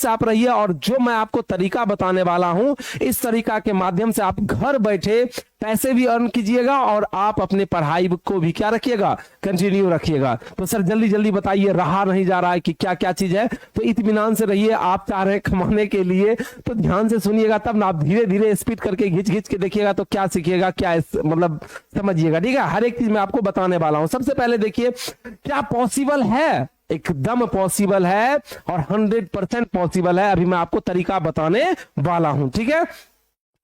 से आप रहिए और जो मैं आपको तरीका बताने वाला हूं, इस तरीका के माध्यम से आप घर बैठे पैसे भी अर्न कीजिएगा और आप अपने पढ़ाई को भी क्या रखिएगा, कंटिन्यू रखिएगा। तो सर जल्दी जल्दी बताइए, रहा नहीं जा रहा है कि क्या क्या चीज है। तो इत्मीनान से रहिए, आप चाह रहे हैं कमाने के लिए तो ध्यान से सुनिएगा, तब ना आप धीरे धीरे स्पीड करके घिंच घिंच के देखिएगा तो क्या सीखिएगा, क्या मतलब समझिएगा। ठीक है, हर एक चीज मैं आपको बताने वाला हूं। सबसे पहले देखिए, क्या पॉसिबल है, एकदम पॉसिबल है और 100% पॉसिबल है। अभी मैं आपको तरीका बताने वाला हूं, ठीक है,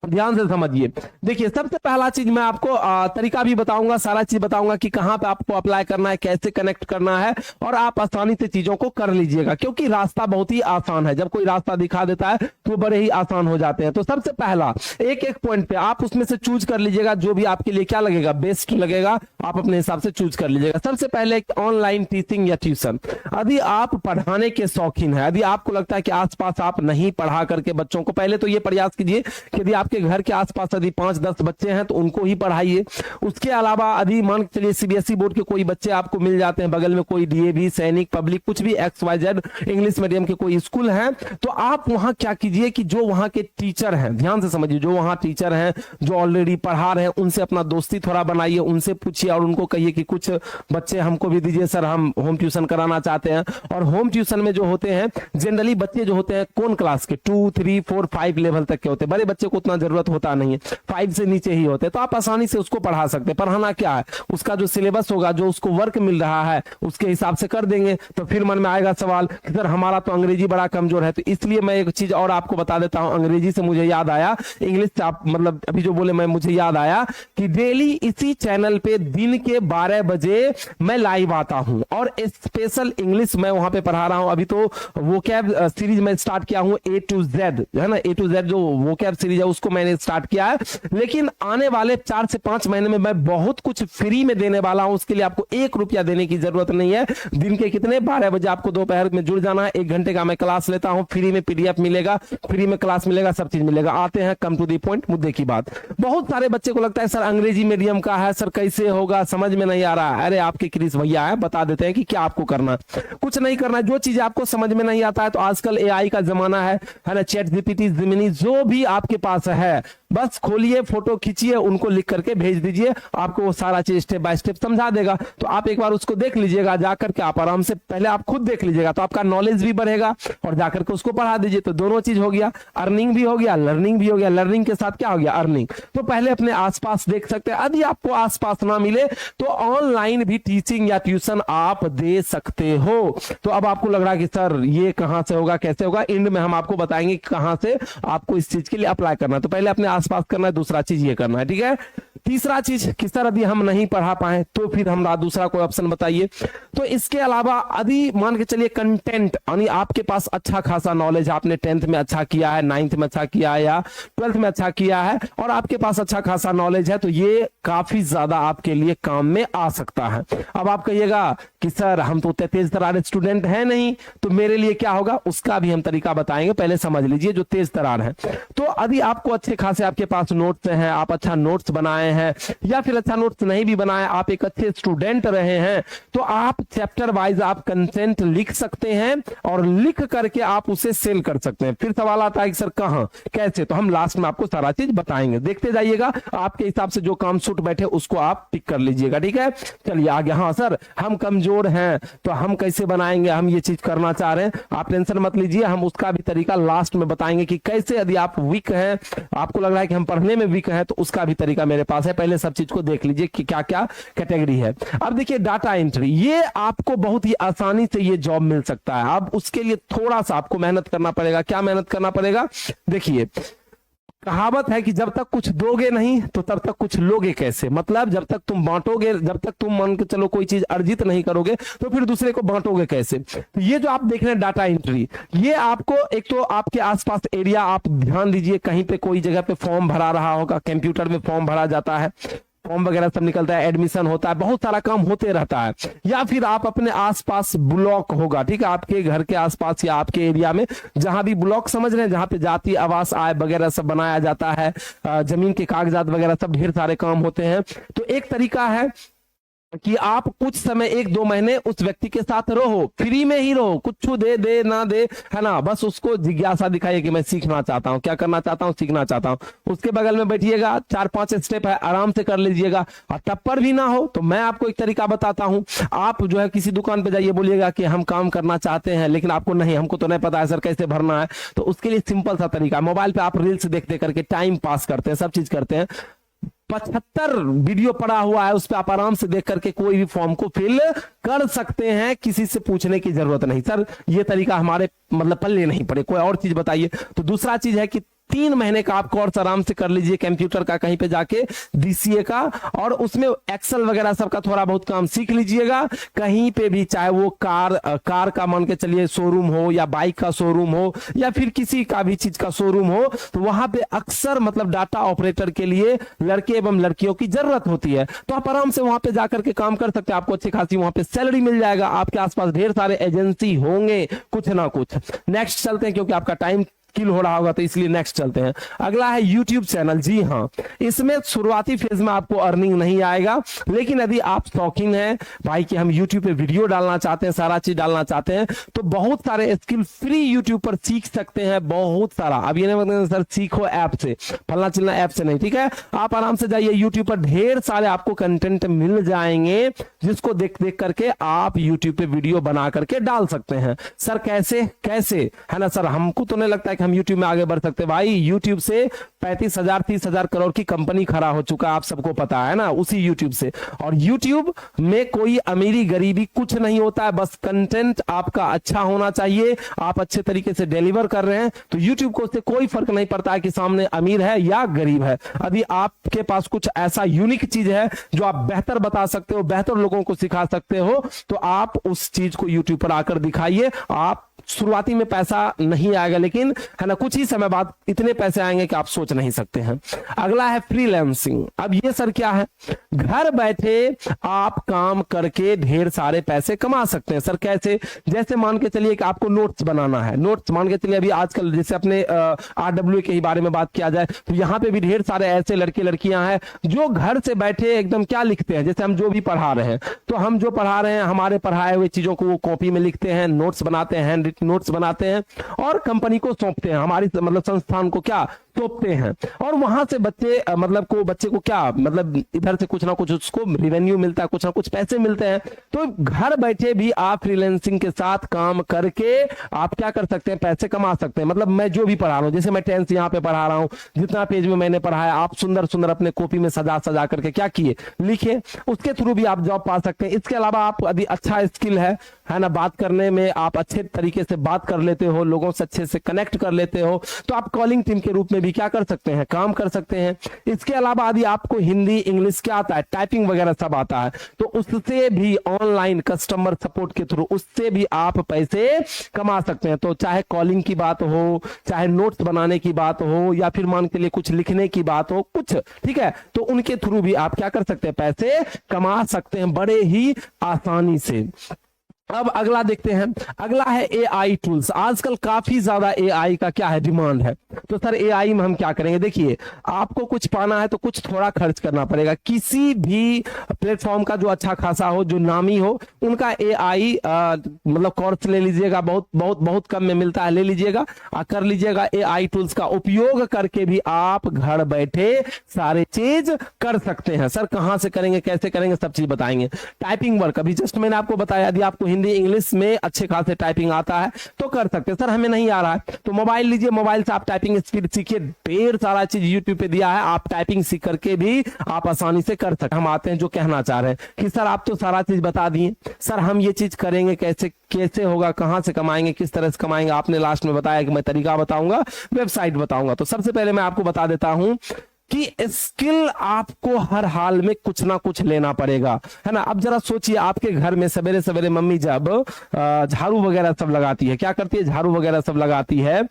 ध्यान से समझिए। देखिए सबसे पहला चीज मैं आपको तरीका भी बताऊंगा, सारा चीज बताऊंगा कि कहां पे आपको अप्लाई करना है, कैसे कनेक्ट करना है, और आप आसानी से चीजों को कर लीजिएगा, क्योंकि रास्ता बहुत ही आसान है। जब कोई रास्ता दिखा देता है तो बड़े ही आसान हो जाते हैं। तो सबसे पहला एक एक पॉइंट पे आप उसमें से चूज कर लीजिएगा, जो भी आपके लिए क्या लगेगा, बेस्ट लगेगा, आप अपने हिसाब से चूज कर लीजिएगा। सबसे पहले एक ऑनलाइन टीचिंग या ट्यूशन। यदि आप पढ़ाने के शौकीन है, यदि आपको लगता है कि आसपास आप नहीं पढ़ा करके बच्चों को, पहले तो ये प्रयास कीजिए कि यदि आपके घर के आसपास यदि 5-10 बच्चे हैं तो उनको ही पढ़ाइए। उसके अलावा यदि मान के चलिए सीबीएसई बोर्ड के कोई बच्चे आपको मिल जाते हैं, बगल में कोई डीएवी, सैनिक, पब्लिक, कुछ भी XYZ इंग्लिश मीडियम के कोई स्कूल हैं, तो आप वहां क्या कीजिए कि जो वहां के टीचर हैं, ध्यान से समझिए, जो वहां टीचर हैं जो ऑलरेडी पढ़ा रहे हैं, उनसे अपना दोस्ती थोड़ा बनाइए, उनसे पूछिए और उनको कहिए कि कुछ बच्चे हमको भी दीजिए सर, हम होम ट्यूशन कराना चाहते हैं। और होम ट्यूशन में जो होते हैं जनरली बच्चे जो होते हैं कौन क्लास के, 2, 3, 4, 5 लेवल तक के होते हैं। बड़े बच्चे को उतना जरूरत होता नहीं है, 5 से नीचे ही होते हैं, तो आप आसानी से उसको पढ़ा सकते हैं। पढ़ाना क्या है, उसका जो सिलेबस होगा, जो उसको वर्क मिल रहा है, उसके हिसाब से कर देंगे। तो फिर मन में आएगा सवाल कि सर हमारा तो अंग्रेजी बड़ा कमजोर है, तो इसलिए मैं एक चीज और आपको बता देता हूं। अंग्रेजी से मुझे याद आया, इंग्लिश से आप मतलब अभी जो बोले, मैं मुझे याद आया कि डेली इसी चैनल पे दिन के 12 बजे मैं लाइव आता हूं और स्पेशल इंग्लिश मैं वहां पे पढ़ा रहा हूं। अभी तो वोकैब सीरीज में स्टार्ट किया हूं, A to Z है ना, A to Z जो वोकैब सीरीज है उसको मैंने स्टार्ट किया है। लेकिन आने वाले 4 से 5 महीने में मैं बहुत कुछ फ्री में देने वाला हूं, उसके लिए आपको 1 रुपया देने की जरूरत नहीं है। दिन के कितने 12 बजे आपको दोपहर में जुड़ जाना है, 1 घंटे का मैं क्लास लेता हूं, फ्री में PDF मिलेगा, फ्री में क्लास मिलेगा, सब चीज मिलेगा। आते हैं कम टू दी पॉइंट, मुद्दे की बात। बहुत सारे बच्चे को लगता है सर अंग्रेजी मीडियम का है, सर कैसे होगा, समझ में नहीं आ रहा है। अरे आपके क्रिस भैया है, बता देते हैं कि क्या आपको करना, कुछ नहीं करना। जो चीज आपको समझ में नहीं आता है, तो आजकल AI का जमाना है ना, चैट GPT, जेमिनी, जो भी आपके पास है, बस खोलिए, फोटो खींचिए, उनको लिख करके भेज दीजिए, आपको वो सारा चीज स्टेप बाय स्टेप समझा देगा। तो आप एक बार उसको देख लीजिएगा, जाकर के आप आराम से, पहले आप खुद देख लीजिएगा तो आपका नॉलेज भी बढ़ेगा, और जाकर के उसको पढ़ा दीजिए। तो दोनों चीज हो गया, अर्निंग भी हो गया, लर्निंग भी हो गया। लर्निंग के साथ क्या हो गया, अर्निंग। तो पहले अपने आसपास देख सकते हैं। यदि आपको आसपास ना मिले तो ऑनलाइन भी टीचिंग या ट्यूशन आप दे सकते हो। तो अब आपको लग रहा है कि सर ये कहां से होगा, कैसे होगा, एंड में हम आपको बताएंगे कि कहां से आपको इस चीज के लिए अप्लाई करना है। तो पहले अपने आसपास करना है, दूसरा चीज ये करना है, ठीक है। तीसरा चीज कि सर यदि हम नहीं पढ़ा पाए तो फिर हम दूसरा कोई ऑप्शन बताइए। तो इसके अलावा यदि मान के चलिए कंटेंट, यानी आपके पास अच्छा खासा नॉलेज, आपने 10th में अच्छा किया है, 9th में अच्छा किया है, या 12th में अच्छा किया है, और आपके पास अच्छा खासा नॉलेज है, तो ये काफी ज्यादा आपके लिए काम में आ सकता है। अब आप कहिएगा कि सर हम तो तेज तरार स्टूडेंट है नहीं, तो मेरे लिए क्या होगा, उसका भी हम तरीका बताएंगे। पहले समझ लीजिए जो तेज तरार है। तो यदि आपको अच्छे खासे आपके पास नोट्स हैं, आप अच्छा नोट्स बनाए हैं, या फिर अच्छा नोट्स नहीं भी बनाए, आप एक अच्छे स्टूडेंट रहे हैं, तो आप चैप्टर वाइज आप कंटेंट लिख सकते हैं और लिख करके आप उसे सेल कर सकते हैं। फिर सवाल आता है कि सर कहां, कैसे, तो हम लास्ट में आपको सारा चीज बताएंगे, देखते जाइएगा। आपके हिसाब से जो काम सूट बैठे उसको आप पिक कर लीजिएगा, ठीक है। चलिए आगे। हाँ सर हम कमजोर हैं तो हम कैसे बनाएंगे, हम ये चीज करना चाह रहे हैं, आप टेंशन मत लीजिए, हम उसका भी तरीका लास्ट में बताएंगे कि कैसे। यदि आप वीक हैं, आपको लग रहा है कि हम पढ़ने में वीक हैं, तो उसका भी तरीका मेरे पास है। पहले सब चीज को देख लीजिए कि क्या क्या कैटेगरी है। अब देखिए डाटा एंट्री, ये आपको बहुत ही आसानी से ये जॉब मिल सकता है। अब उसके लिए थोड़ा सा आपको मेहनत करना पड़ेगा। क्या मेहनत करना पड़ेगा, देखिए कहावत है कि जब तक कुछ दोगे नहीं तो तब तक कुछ लोगे कैसे। मतलब जब तक तुम बांटोगे, जब तक तुम मान के चलो कोई चीज अर्जित नहीं करोगे, तो फिर दूसरे को बांटोगे कैसे। तो ये जो आप देख रहे हैं डाटा एंट्री, ये आपको एक तो आपके आसपास एरिया, आप ध्यान दीजिए, कहीं पे कोई जगह पे फॉर्म भरा रहा होगा, कंप्यूटर में फॉर्म भरा जाता है, फॉर्म वगैरह सब निकलता है, एडमिशन होता है, बहुत सारा काम होते रहता है। या फिर आप अपने आसपास ब्लॉक होगा, ठीक है, आपके घर के आसपास या आपके एरिया में जहां भी ब्लॉक समझ रहे हैं, जहां पे जाति आवास आय वगैरह सब बनाया जाता है, जमीन के कागजात वगैरह सब, ढेर सारे काम होते हैं। तो एक तरीका है कि आप कुछ समय 1-2 महीने उस व्यक्ति के साथ रहो, फ्री में ही रहो, कुछ दे दे ना दे, है ना, बस उसको जिज्ञासा दिखाइए कि मैं सीखना चाहता हूं, क्या करना चाहता हूं, सीखना चाहता हूं। उसके बगल में बैठिएगा, 4-5 स्टेप है, आराम से कर लीजिएगा। और तब पर भी ना हो तो मैं आपको एक तरीका बताता हूं। आप जो है किसी दुकान पे जाइए, बोलिएगा कि हम काम करना चाहते हैं लेकिन आपको नहीं, हमको तो नहीं पता है सर कैसे भरना है। तो उसके लिए सिंपल सा तरीका, मोबाइल पे आप रील्स देखते करके टाइम पास करते हैं, सब चीज करते हैं, 75 वीडियो पड़ा हुआ है, उस पर आप आराम से देख करके कोई भी फॉर्म को फिल कर सकते हैं, किसी से पूछने की जरूरत नहीं। सर ये तरीका हमारे मतलब पल्ले नहीं पड़े, कोई और चीज बताइए। तो दूसरा चीज है कि 3 महीने का आप कोर्स आराम से कर लीजिए कंप्यूटर का, कहीं पे जाके डीसीए का, और उसमें एक्सेल वगैरह सबका थोड़ा बहुत काम सीख लीजिएगा। कहीं पे भी, चाहे वो कार का मान के चलिए शोरूम हो, या बाइक का शोरूम हो, या फिर किसी का भी चीज का शोरूम हो, तो वहां पे अक्सर मतलब डाटा ऑपरेटर के लिए लड़के एवं लड़कियों की जरूरत होती है। तो आप आराम से वहां पे जाकर के काम कर सकते हैं, आपको अच्छी खासी वहां पे सैलरी मिल जाएगा। आपके आसपास ढेर सारे एजेंसी होंगे कुछ ना कुछ। नेक्स्ट चलते हैं, क्योंकि आपका टाइम किल हो रहा होगा तो इसलिए नेक्स्ट चलते हैं। अगला है यूट्यूब चैनल। जी हाँ, इसमें शुरुआती फेज में आपको अर्निंग नहीं आएगा, लेकिन यदि आप शौकीन हैं भाई कि हम यूट्यूब पे वीडियो डालना चाहते हैं, सारा चीज डालना चाहते हैं, तो बहुत सारे स्किल फ्री यूट्यूब पर सीख सकते हैं, बहुत सारा। अब ये नहीं मतलब सर सीखो ऐप से, फलना चिलना ऐप से नहीं, ठीक है। आप आराम से जाइए यूट्यूब पर, ढेर सारे आपको कंटेंट मिल जाएंगे, जिसको देख देख करके आप यूट्यूब पे वीडियो बना करके डाल सकते हैं। सर कैसे कैसे, है ना सर, हमको तो नहीं लगता है कि हम यूट्यूब में आगे बढ़ सकते। भाई यूट्यूब से 35,000 30,000 करोड़ की कंपनी खड़ा हो चुका, आप सबको पता है ना, उसी यूट्यूब से। और यूट्यूब में कोई अमीरी गरीबी कुछ नहीं होता है, बस कंटेंट आपका अच्छा होना चाहिए, आप अच्छे तरीके से डिलीवर कर रहे हैं तो यूट्यूब को उससे कोई फर्क नहीं पड़ता है कि सामने अमीर है या गरीब है। यदि आपके पास कुछ ऐसा यूनिक चीज है जो आप बेहतर बता सकते हो, बेहतर लोगों को सिखा सकते हो, तो आप उस चीज को यूट्यूब पर आकर दिखाइए। आप शुरुआती में पैसा नहीं आएगा, लेकिन है ना कुछ ही समय बाद इतने पैसे आएंगे कि आप सोच नहीं सकते हैं। अगला है फ्रीलांसिंग। अब ये सर क्या है, घर बैठे आप काम करके ढेर सारे पैसे कमा सकते हैं। सर कैसे, जैसे मान के चलिए कि आपको नोट्स बनाना है, नोट्स मान के चलिए अभी आजकल जैसे अपने RWA के ही बारे में बात किया जाए तो यहाँ पे भी ढेर सारे ऐसे लड़के लड़कियां हैं जो घर से बैठे एकदम क्या लिखते हैं, जैसे हम जो भी पढ़ा रहे हैं, तो हम जो पढ़ा रहे हैं हमारे पढ़ाए हुए चीजों को वो कॉपी में लिखते हैं, नोट्स बनाते हैं, हैंड नोट्स बनाते हैं और कंपनी को सौंपते हैं, हमारी मतलब संस्थान को क्या सौंपते हैं। और वहां से बच्चे बच्चे को क्या मतलब इधर से कुछ ना कुछ उसको रिवेन्यू मिलता है, कुछ ना कुछ पैसे मिलते हैं। तो घर बैठे भी आप फ्रीलांसिंग के साथ काम करके आप क्या कर सकते हैं, पैसे कमा सकते हैं। मतलब मैं जो भी पढ़ा रहा हूं, जैसे मैं 10th यहाँ पे पढ़ा रहा हूं, जितना पेज में मैंने पढ़ाया आप सुंदर सुंदर अपने कॉपी में सजा सजा करके क्या किए, लिखे, उसके थ्रू भी आप जॉब पा सकते हैं। इसके अलावा आप यदि अच्छा स्किल है ना, बात करने में आप अच्छे तरीके से बात कर लेते हो, लोगों से अच्छे से कनेक्ट कर लेते हो, तो आप कॉलिंग टीम के रूप में भी क्या कर सकते हैं, काम कर सकते हैं। इसके अलावा यदि आपको हिंदी इंग्लिश क्या आता है, टाइपिंग वगैरह सब आता है, तो उससे भी ऑनलाइन कस्टमर सपोर्ट के थ्रू उससे भी आप पैसे कमा सकते हैं। तो चाहे कॉलिंग की बात हो, चाहे नोट्स बनाने की बात हो, या फिर मान के लिए कुछ लिखने की बात हो, कुछ ठीक है, तो उनके थ्रू भी आप क्या कर सकते हैं, पैसे कमा सकते हैं बड़े ही आसानी से। अब अगला देखते हैं, अगला है एआई टूल्स। आजकल काफी ज्यादा एआई का क्या है, डिमांड है। तो सर एआई में हम क्या करेंगे, देखिए आपको कुछ पाना है तो कुछ थोड़ा खर्च करना पड़ेगा। किसी भी प्लेटफॉर्म का जो अच्छा खासा हो, जो नामी हो, उनका एआई मतलब कोर्स ले लीजिएगा, बहुत बहुत बहुत कम में मिलता है, ले लीजिएगा, कर लीजिएगा। एआई टूल्स का उपयोग करके भी आप घर बैठे सारे चीज कर सकते हैं। सर कहां से करेंगे, कैसे करेंगे, सब चीज बताएंगे। टाइपिंग वर्क अभी जस्ट मैंने आपको बताया, यदि आपको हिंदी इंग्लिश में अच्छे खासे टाइपिंग आता है तो कर सकते हैं। सर हमें नहीं आ रहा है तो मोबाइल लीजिए, मोबाइल से आप टाइपिंग स्पीड सीखिए, ढेर सारा चीज यूट्यूब पे दिया है, आप टाइपिंग सीख करके भी आप आसानी से कर सकते हैं। हम आते हैं जो कहना चाह रहे हैं कि सर आप तो सारा चीज बता दिए, सर हम ये चीज करेंगे कैसे, कैसे होगा, कहां से कमाएंगे, किस तरह से कमाएंगे। आपने लास्ट में बताया कि मैं तरीका बताऊंगा, वेबसाइट बताऊंगा। तो सबसे पहले मैं आपको बता देता हूं कि स्किल आपको हर हाल में कुछ ना कुछ लेना पड़ेगा, है ना। अब जरा सोचिए, आपके घर में सवेरे सवेरे मम्मी जब झाड़ू वगैरह सब लगाती है, क्या करती है, झाड़ू वगैरह सब लगाती है,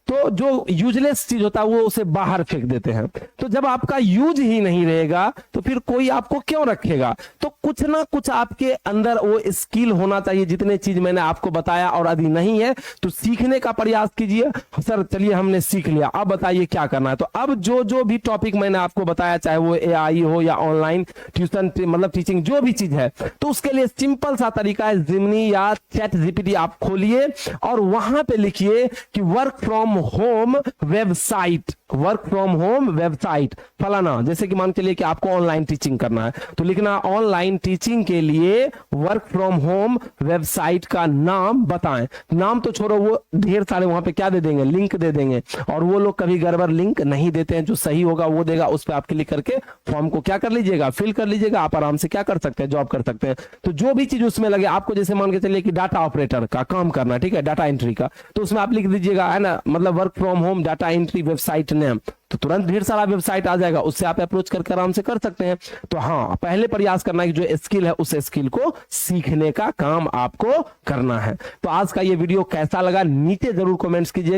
तो जो यूजलेस चीज होता है वो उसे बाहर फेंक देते हैं। तो जब आपका यूज ही नहीं रहेगा तो फिर कोई आपको क्यों रखेगा। तो कुछ ना कुछ आपके अंदर वो स्किल होना चाहिए, जितने चीज मैंने आपको बताया, और यदि नहीं है तो सीखने का प्रयास कीजिए। सर चलिए हमने सीख लिया, अब बताइए क्या करना है। तो अब जो जो भी टॉपिक मैंने आपको बताया, चाहे वो एआई हो या ऑनलाइन ट्यूशन मतलब टीचिंग जो भी चीज है, तो उसके लिए सिंपल सा तरीका है, जिमनी या चैट जीपीटी आप खोलिए और वहां पे लिखिए कि work from home website, work from home website फलाना। जैसे कि मान के लिए कि आपको ऑनलाइन टीचिंग करना है तो लिखना ऑनलाइन टीचिंग के लिए वर्क फ्रॉम होम वेबसाइट का नाम बताएं। नाम तो छोड़ो, वो ढेर सारे वहां पे क्या दे देंगे, लिंक दे देंगे, और वो लोग कभी गड़बड़ लिंक नहीं देते हैं। जो सही होगा वो देगा, उस पर आप क्लिक करके फॉर्म को क्या कर लीजिएगा, फिल कर लीजिएगा। आप आराम से क्या कर सकते हैं, जॉब कर सकते हैं। तो जो भी चीज उसमें लगे आपको, जैसे मान के चलिए कि डाटा ऑपरेटर का काम करना है, ठीक है, डाटा एंट्री का, तो उसमें आप लिख दीजिएगा, है ना, मतलब work from home data entry website name, तो तुरंत ढेर सारा वेबसाइट आ जाएगा, उससे आप अप्रोच करके आराम से कर सकते हैं। तो हाँ, पहले प्रयास करना है कि जो स्किल है उस स्किल को सीखने का काम आपको करना है। तो आज का ये वीडियो कैसा लगा नीचे जरूर कमेंट्स कीजिए।